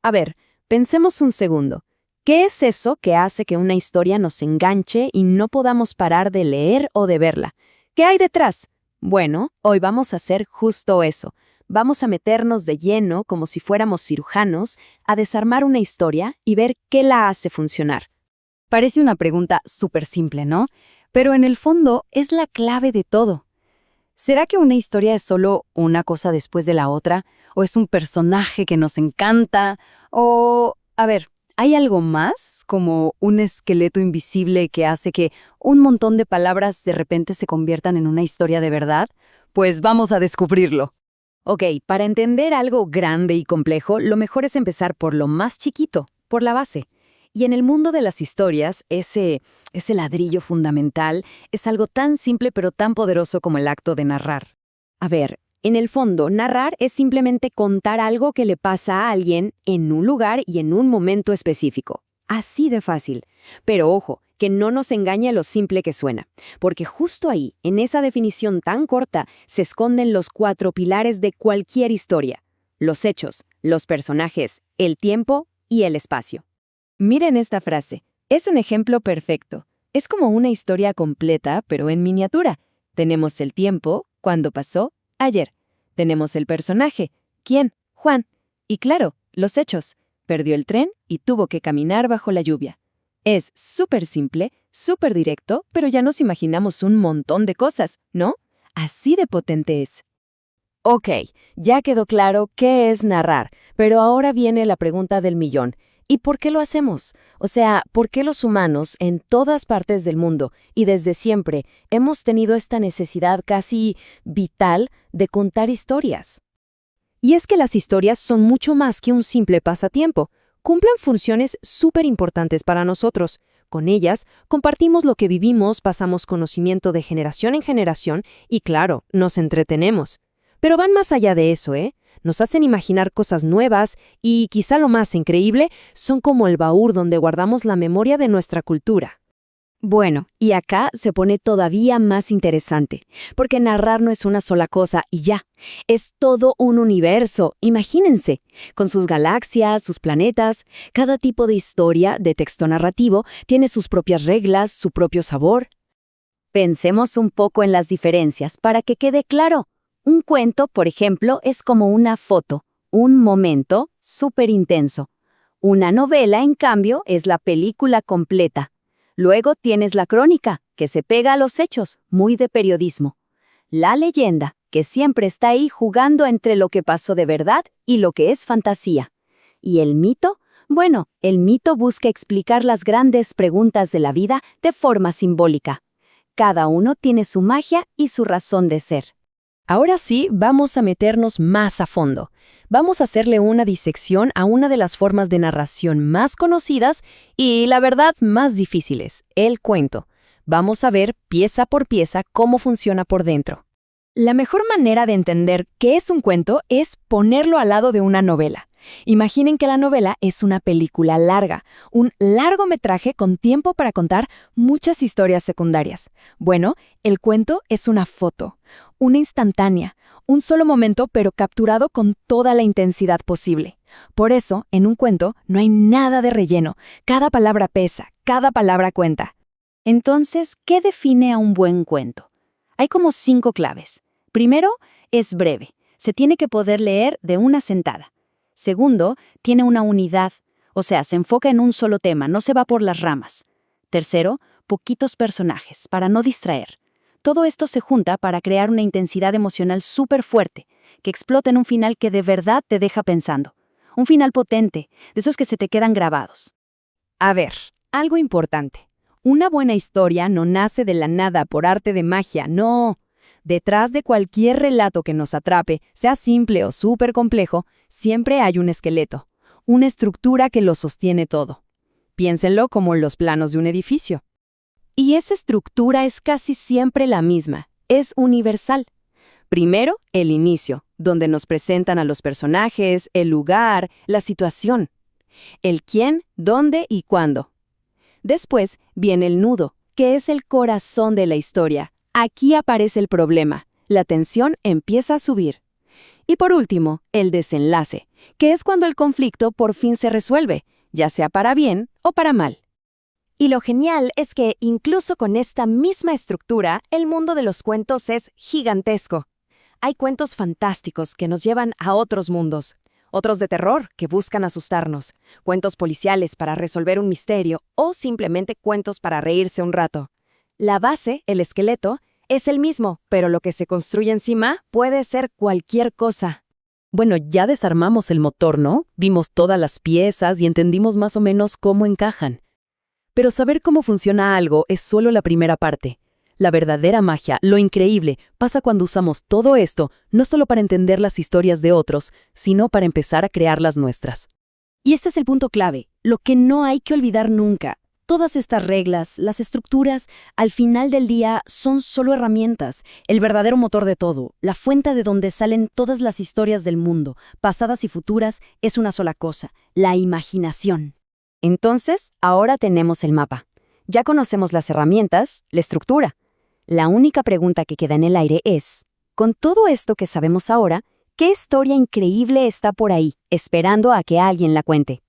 A ver, pensemos un segundo. ¿Qué es eso que hace que una historia nos enganche y no podamos parar de leer o de verla? ¿Qué hay detrás? Bueno, hoy vamos a hacer justo eso. Vamos a meternos de lleno, como si fuéramos cirujanos, a desarmar una historia y ver qué la hace funcionar. Parece una pregunta súper simple, ¿no? Pero en el fondo es la clave de todo. ¿Será que una historia es solo una cosa después de la otra? ¿O es un personaje que nos encanta? O, a ver, ¿hay algo más? Como un esqueleto invisible que hace que un montón de palabras de repente se conviertan en una historia de verdad. Pues vamos a descubrirlo. Ok, para entender algo grande y complejo, lo mejor es empezar por lo más chiquito, por la base. Y en el mundo de las historias, ese ladrillo fundamental es algo tan simple pero tan poderoso como el acto de narrar. A ver, en el fondo, narrar es simplemente contar algo que le pasa a alguien en un lugar y en un momento específico. Así de fácil. Pero ojo, que no nos engañe lo simple que suena, porque justo ahí, en esa definición tan corta, se esconden los 4 pilares de cualquier historia: los hechos, los personajes, el tiempo y el espacio. Miren esta frase. Es un ejemplo perfecto. Es como una historia completa, pero en miniatura. Tenemos el tiempo, cuando pasó, ayer. Tenemos el personaje. ¿Quién? Juan. Y claro, los hechos. Perdió el tren y tuvo que caminar bajo la lluvia. Es súper simple, súper directo, pero ya nos imaginamos un montón de cosas, ¿no? Así de potente es. Ok, ya quedó claro qué es narrar, pero ahora viene la pregunta del millón. ¿Y por qué lo hacemos? O sea, ¿por qué los humanos en todas partes del mundo y desde siempre hemos tenido esta necesidad casi vital de contar historias? Y es que las historias son mucho más que un simple pasatiempo. Cumplen funciones súper importantes para nosotros. Con ellas, compartimos lo que vivimos, pasamos conocimiento de generación en generación y, claro, nos entretenemos. Pero van más allá de eso, ¿eh? Nos hacen imaginar cosas nuevas y, quizá lo más increíble, son como el baúl donde guardamos la memoria de nuestra cultura. Bueno, y acá se pone todavía más interesante, porque narrar no es una sola cosa y ya, es todo un universo, imagínense, con sus galaxias, sus planetas. Cada tipo de historia, de texto narrativo, tiene sus propias reglas, su propio sabor. Pensemos un poco en las diferencias para que quede claro. Un cuento, por ejemplo, es como una foto, un momento súper intenso. Una novela, en cambio, es la película completa. Luego tienes la crónica, que se pega a los hechos, muy de periodismo. La leyenda, que siempre está ahí jugando entre lo que pasó de verdad y lo que es fantasía. ¿Y el mito? Bueno, el mito busca explicar las grandes preguntas de la vida de forma simbólica. Cada uno tiene su magia y su razón de ser. Ahora sí, vamos a meternos más a fondo. Vamos a hacerle una disección a una de las formas de narración más conocidas y, la verdad, más difíciles, el cuento. Vamos a ver pieza por pieza cómo funciona por dentro. La mejor manera de entender qué es un cuento es ponerlo al lado de una novela. Imaginen que la novela es una película larga, un largometraje con tiempo para contar muchas historias secundarias. Bueno, el cuento es una foto, una instantánea, un solo momento pero capturado con toda la intensidad posible. Por eso, en un cuento no hay nada de relleno, cada palabra pesa, cada palabra cuenta. Entonces, ¿qué define a un buen cuento? Hay como 5 claves. Primero, es breve, se tiene que poder leer de una sentada. Segundo, tiene una unidad, o sea, se enfoca en un solo tema, no se va por las ramas. Tercero, poquitos personajes, para no distraer. Todo esto se junta para crear una intensidad emocional súper fuerte, que explota en un final que de verdad te deja pensando. Un final potente, de esos que se te quedan grabados. A ver, algo importante. Una buena historia no nace de la nada por arte de magia, no. Detrás de cualquier relato que nos atrape, sea simple o súper complejo, siempre hay un esqueleto, una estructura que lo sostiene todo. Piénsenlo como los planos de un edificio. Y esa estructura es casi siempre la misma, es universal. Primero, el inicio, donde nos presentan a los personajes, el lugar, la situación. El quién, dónde y cuándo. Después viene el nudo, que es el corazón de la historia. Aquí aparece el problema. La tensión empieza a subir. Y por último, el desenlace, que es cuando el conflicto por fin se resuelve, ya sea para bien o para mal. Y lo genial es que incluso con esta misma estructura, el mundo de los cuentos es gigantesco. Hay cuentos fantásticos que nos llevan a otros mundos, otros de terror que buscan asustarnos, cuentos policiales para resolver un misterio o simplemente cuentos para reírse un rato. La base, el esqueleto, es el mismo, pero lo que se construye encima puede ser cualquier cosa. Bueno, ya desarmamos el motor, ¿no? Vimos todas las piezas y entendimos más o menos cómo encajan. Pero saber cómo funciona algo es solo la primera parte. La verdadera magia, lo increíble, pasa cuando usamos todo esto no solo para entender las historias de otros, sino para empezar a crear las nuestras. Y este es el punto clave, lo que no hay que olvidar nunca. Todas estas reglas, las estructuras, al final del día son solo herramientas, el verdadero motor de todo, la fuente de donde salen todas las historias del mundo, pasadas y futuras, es una sola cosa, la imaginación. Entonces, ahora tenemos el mapa. Ya conocemos las herramientas, la estructura. La única pregunta que queda en el aire es, con todo esto que sabemos ahora, ¿qué historia increíble está por ahí, esperando a que alguien la cuente?